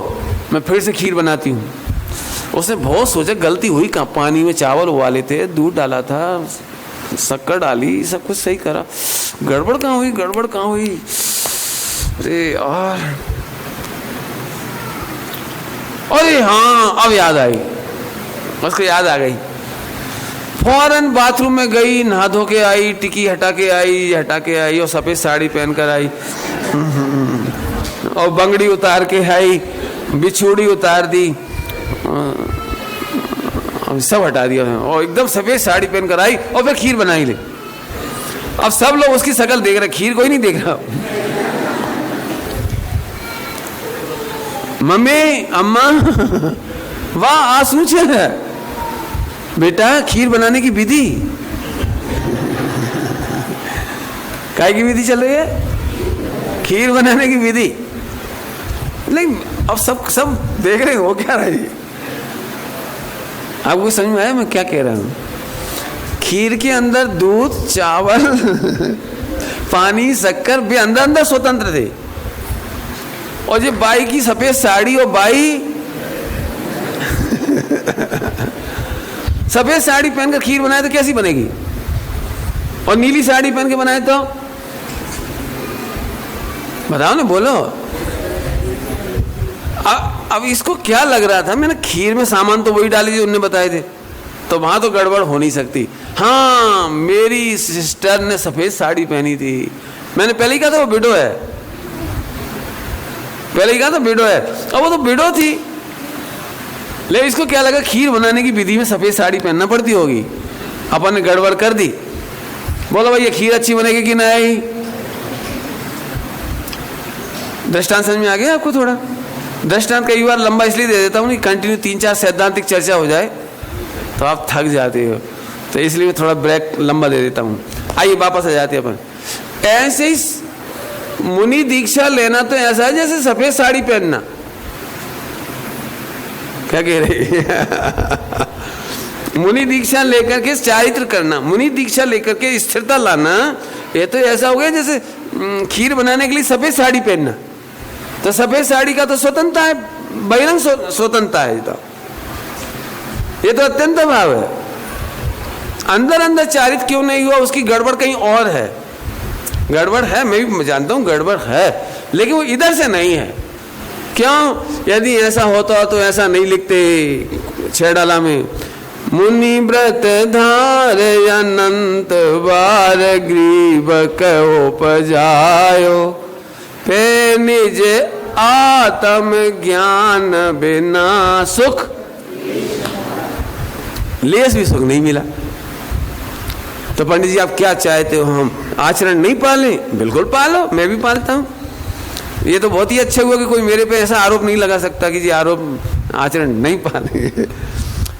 मैं फिर से खीर बनाती हूँ। उसने बहुत सोचा, गलती हुई कहाँ, पानी में चावल उबाले थे, दूध डाला था, शक्कर डाली, सब कुछ सही करा, गड़बड़ कहाँ हुई, गड़बड़ कहाँ हुई? अरे यार, अरे हाँ, अब याद आई, उसको याद आ गई। फौरन बाथरूम में गई, नहा धो के आई, टिकी हटा के आई, और सफेद साड़ी पहन कर आई, और बंगड़ी उतार के आई, बिछुड़ी उतार दी, सब हटा दिया, और एकदम सफेद साड़ी पहन कर आई, और फिर खीर बनाई ले। अब सब लोग उसकी शक्ल देख रहे, खीर कोई नहीं देख रहा। मम्मी, अम्मा, वाह, आंसू चल रहा है बेटा, खीर बनाने की विधि। काय की विधि चल रही है? खीर बनाने की विधि। लेकिन अब सब देख रहे हो क्या रहा है? आपको समझ में आया मैं क्या कह रहा हूं? खीर के अंदर दूध, चावल, पानी, शक्कर भी अंदर अंदर स्वतंत्र थे, और ये बाई की सफेद साड़ी और बाई सफेद साड़ी पहनकर खीर बनाए तो कैसी बनेगी, और नीली साड़ी पहन के बनाए तो बताओ ना, बोलो। अब इसको क्या लग रहा था, मैंने खीर में सामान तो वही डाली थी उन्होंने बताए थे, तो वहां तो गड़बड़ हो नहीं सकती। हाँ, मेरी सिस्टर ने सफेद साड़ी पहनी थी, मैंने पहले ही कहा था वो विडो है, पहले ही कहा था विडो है, अब वो तो विडो थी, लेकिन इसको क्या लगा खीर बनाने की विधि में सफेद साड़ी पहनना पड़ती होगी, अपन ने गड़बड़ कर दी। बोलो भाई ये खीर अच्छी बनेगी कि नहीं? दृष्टांत समझ में आ गया आपको? थोड़ा दृष्टांत कई बार लंबा इसलिए दे देता हूँ कि कंटिन्यू 3-4 सैद्धांतिक चर्चा हो जाए तो आप थक जाते हो, तो इसलिए मैं थोड़ा ब्रेक लंबा दे देता हूँ। आइए वापस आ जाते हैं अपन। ऐसे ही मुनि दीक्षा लेना तो ऐसा है जैसे सफेद साड़ी पहनना। क्या कह रही मुनि दीक्षा लेकर के चारित्र करना, मुनि दीक्षा लेकर के स्थिरता लाना, ये तो ऐसा हो गया जैसे खीर बनाने के लिए सफेद साड़ी पहनना। तो सफेद साड़ी का तो स्वतंत्रता है, बहिरंग स्वतंत्रता है, ये तो अत्यंत भाव है। अंदर अंदर चारित्र क्यों नहीं हुआ, उसकी गड़बड़ कहीं और है। गड़बड़ है, मैं भी जानता हूं गड़बड़ है, लेकिन वो इधर से नहीं है। क्यों? यदि ऐसा होता तो ऐसा नहीं लिखते छेड़ाला में, मुनि व्रत धार अनंत बार ग्रीव कहो पजायो, पे निज आत्म ज्ञान बिना सुख लेस भी सुख नहीं मिला। तो पंडित जी आप क्या चाहते हो, हम आचरण नहीं पालें? बिल्कुल पालो, मैं भी पालता हूं। ये तो बहुत ही अच्छा हुआ कि कोई मेरे पे ऐसा आरोप नहीं लगा सकता कि जी आरोप आचरण नहीं पाले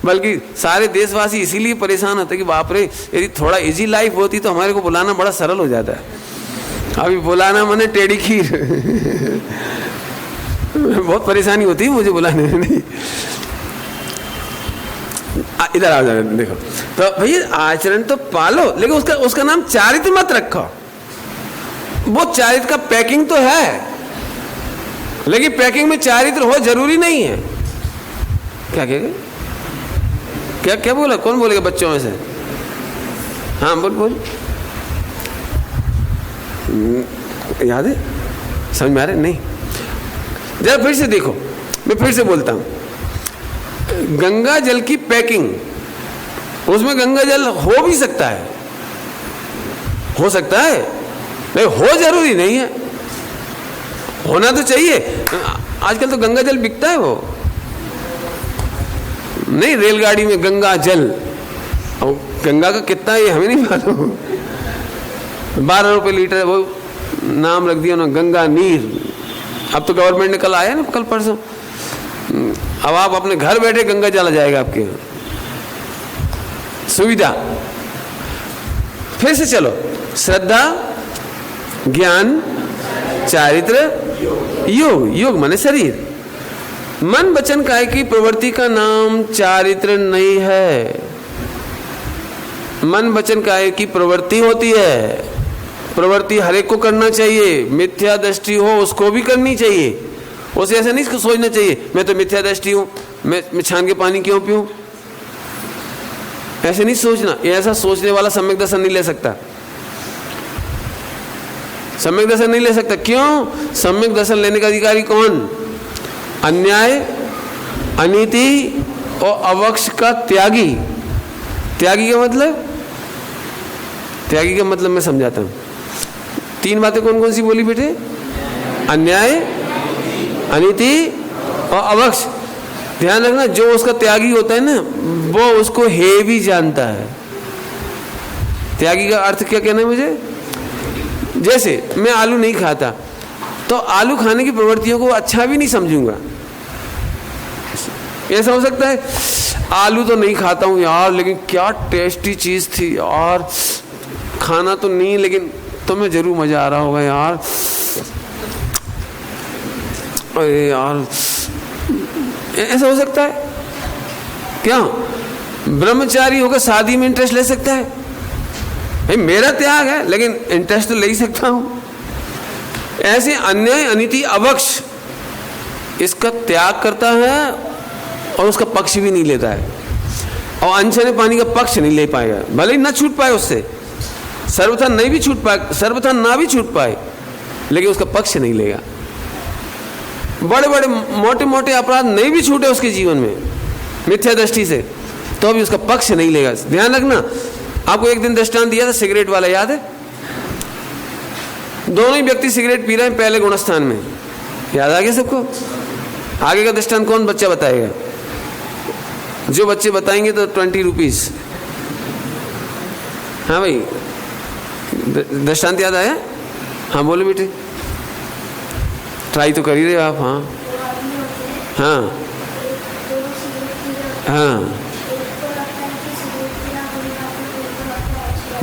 बल्कि सारे देशवासी इसीलिए परेशान होते कि बाप रे, यदि थोड़ा इजी लाइफ होती तो हमारे को बुलाना बड़ा सरल हो जाता है। अभी बुलाना माने टेढ़ी खीर बहुत परेशानी होती है मुझे बुलाने में। नहीं, इधर आ जाए। देखो तो भैया आचरण तो पालो, लेकिन उसका नाम चारित्र मत रखो। वो चारित्र का पैकिंग तो है, लेकिन पैकिंग में चारित्र हो जरूरी नहीं है। क्या कहेगा? क्या क्या बोला? कौन बोलेगा बच्चों में से? हाँ बोल याद है? समझ में आ रहा है? नहीं, जरा फिर से देखो, मैं फिर से बोलता हूं। गंगा जल की पैकिंग, उसमें गंगा जल हो भी सकता है, हो सकता है, नहीं हो जरूरी नहीं है। होना तो चाहिए। आजकल तो गंगा जल बिकता है, वो नहीं रेलगाड़ी में गंगा जल, और गंगा का कितना ये हमें नहीं मालूम, 12 रुपए लीटर वो नाम रख दिया ना, गंगा नीर। अब तो गवर्नमेंट ने कल आया ना, कल परसों, अब आप अपने घर बैठे गंगा जल आ जाएगा आपके सुविधा। फिर से चलो, श्रद्धा, ज्ञान, चारित्र, योग। योग माने शरीर। मन वचन काया की प्रवृत्ति का नाम चारित्र नहीं है। मन वचन काया की प्रवृत्ति होती है, प्रवृत्ति हर एक को करना चाहिए। मिथ्या दृष्टि हो उसको भी करनी चाहिए। उसे ऐसा नहीं सोचना चाहिए मैं तो मिथ्या दृष्टि हूं, मैं छान के पानी क्यों पीऊं, ऐसे नहीं सोचना। ऐसा सोचने वाला सम्यक दर्शन नहीं ले सकता, सम्यक दर्शन नहीं ले सकता। क्यों? सम्यक दर्शन लेने का अधिकारी कौन? अन्याय, अनीति और अवक्ष का त्यागी। त्यागी का मतलब, त्यागी का मतलब मैं समझाता हूं। 3 बातें कौन कौन सी बोली बेटे? अन्याय, अनीति और अवक्ष। ध्यान रखना, जो उसका त्यागी होता है ना, वो उसको हे भी जानता है। त्यागी का अर्थ क्या कहना है मुझे? जैसे मैं आलू नहीं खाता तो आलू खाने की प्रवृत्तियों को अच्छा भी नहीं समझूंगा। ऐसा हो सकता है, आलू तो नहीं खाता हूं यार, लेकिन क्या टेस्टी चीज थी यार, खाना तो नहीं लेकिन तुम्हें जरूर मजा आ रहा होगा यार, अरे यार। ऐसा हो सकता है क्या? ब्रह्मचारी होकर शादी में इंटरेस्ट ले सकता है? भाई मेरा त्याग है लेकिन इंटरेस्ट तो ले ही सकता हूं। ऐसे अन्याय, अनीति, अवक्ष इसका त्याग करता है और उसका पक्ष भी नहीं लेता है, और अनछने पानी का पक्ष नहीं ले पाएगा, भले ही ना छूट पाए उससे, सर्वथा नहीं भी छूट पाए, सर्वथा ना भी छूट पाए, लेकिन उसका पक्ष नहीं लेगा। बड़े बड़े मोटे मोटे अपराध नहीं भी छूटे उसके जीवन में मिथ्या दृष्टि से, तो भी उसका पक्ष नहीं लेगा। ध्यान रखना, आपको एक दिन दृष्टांत दिया था सिगरेट वाला, याद है? दोनों ही व्यक्ति सिगरेट पी रहे हैं पहले गुणस्थान में, याद आ गया सबको? आगे का दृष्टांत कौन बच्चा बताएगा? जो बच्चे बताएंगे तो 20 रुपीज। हाँ भाई, दृष्टांत याद आया? हाँ बोलो बेटे, ट्राई तो कर ही रहे हो आप। हाँ हाँ हाँ,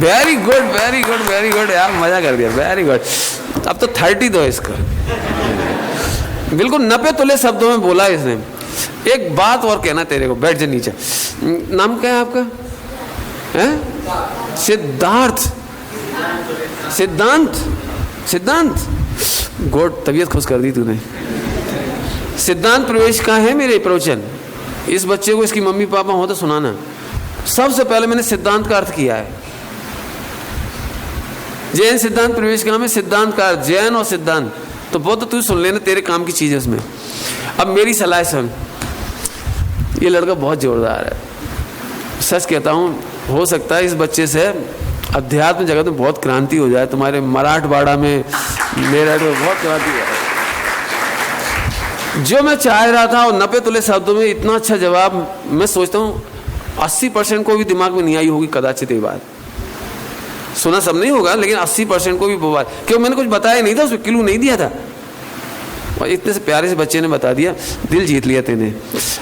very good very good very good यार, मजा कर दिया, वेरी गुड। अब तो 30 दो इसका, बिल्कुल 90 तुले शब्दों में बोला इसने। एक बात और कहना तेरे को, बैठ जा नीचे। नाम क्या है आपका? है सिद्धार्थ, सिद्धांत, सिद्धांत, गुड, तबीयत खुश कर दी तूने। सिद्धांत प्रवेश का है मेरे प्रवचन। इस बच्चे को इसकी मम्मी पापा हो तो सुनाना। सबसे पहले मैंने सिद्धांत का अर्थ किया है। जैन सिद्धांत प्रवेश का में सिद्धांत का अर्थ, जैन और सिद्धांत, तो बहुत तो तू सुन लेना, तेरे काम की चीज है उसमें। अब मेरी सलाह सुन, ये लड़का बहुत जोरदार है, सच कहता हूँ, हो सकता है इस बच्चे से अध्यात्म जगत में बहुत क्रांति हो जाए, तुम्हारे मराठवाड़ा में, मेरठ में बहुत क्रांति हो जाए। जो मैं चाह रहा था, और 90 तुले शब्दों में इतना अच्छा जवाब, मैं सोचता हूँ 80% को भी दिमाग में नहीं आई होगी कदाचित ये बात। सुना सब नहीं होगा, लेकिन 80% को भी वो बात, क्यों मैंने कुछ बताया नहीं था, उसमें क्लू नहीं दिया था, और इतने से प्यारे से बच्चे ने बता दिया, दिल जीत लिया तेने।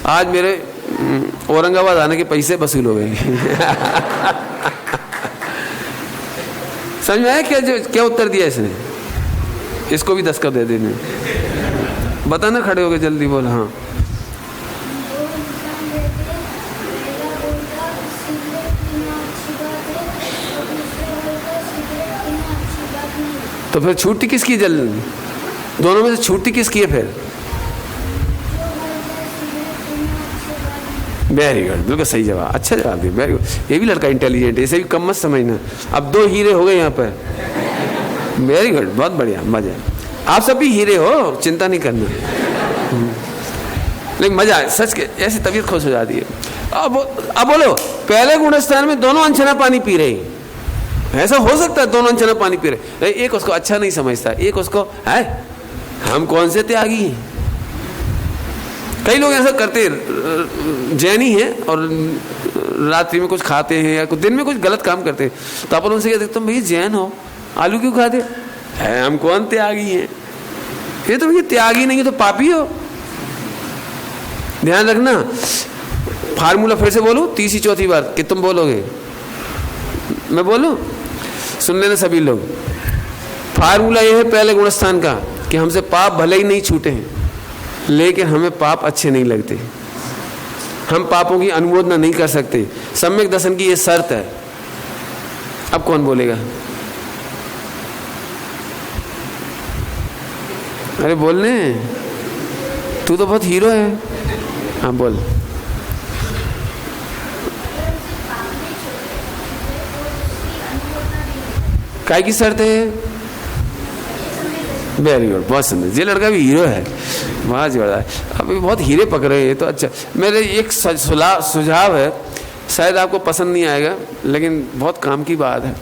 आज मेरे औरंगाबाद आने के पैसे वसूल हो गए। समझ में आया क्या, जो क्या उत्तर दिया इसने? इसको भी 10 का दे देने, बताना खड़े हो गए, जल्दी बोल। हाँ, तो फिर छूटी किसकी? जल दोनों में से छूटी किसकी है फिर? वेरी गुड, बिल्कुल सही जवाब, अच्छा जवाब दिया, वेरी गुड। ये भी लड़का इंटेलिजेंट है, इसे भी कम मत समझना। अब 2 हीरे हो गए यहाँ पर, वेरी गुड, बहुत बढ़िया, मजा। आप सब भी हीरे हो, चिंता नहीं करना, लेकिन मजा है सच के, ऐसी तबीयत खुश हो जाती है। अब बोलो, पहले गुणस्थान में दोनों अनछना पानी पी रहे हैं, ऐसा हो सकता है दोनों अनछना पानी पी रहे, एक उसको अच्छा नहीं समझता, एक उसको है हम कौन से त्यागी हैं। कई लोग ऐसा करते, जैनी हैं और रात्रि में कुछ खाते हैं या कुछ दिन में कुछ गलत काम करते हैं, तो अपन उनसे कहते तुम भैया जैन हो, आलू क्यों खाते हैं? हम कौन त्यागी हैं? ये तो भैया त्यागी नहीं है तो पापी हो। ध्यान रखना, फार्मूला फिर से बोलूं 3री 4थी बार कि तुम बोलोगे, मैं बोलूं, सुन लेना सभी लोग। फार्मूला ये है पहले गुणस्थान का कि हमसे पाप भले ही नहीं छूटे हैं, लेकिन हमें पाप अच्छे नहीं लगते, हम पापों की अनुमोदना नहीं कर सकते। सम्यक दर्शन की ये शर्त है। अब कौन बोलेगा? अरे बोलने, तू तो बहुत हीरो है। हाँ बोल। काय की शर्त है? वेरी गुड, बहुत सुंदर, ये लड़का भी हीरो है, बहुत जबरदस्त। अभी बहुत हीरे पकड़े हैं, तो अच्छा। मेरे एक सुझाव है, शायद आपको पसंद नहीं आएगा, लेकिन बहुत काम की बात है।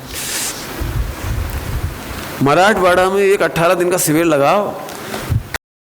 मराठवाड़ा में एक 18 दिन का शिविर लगाओ,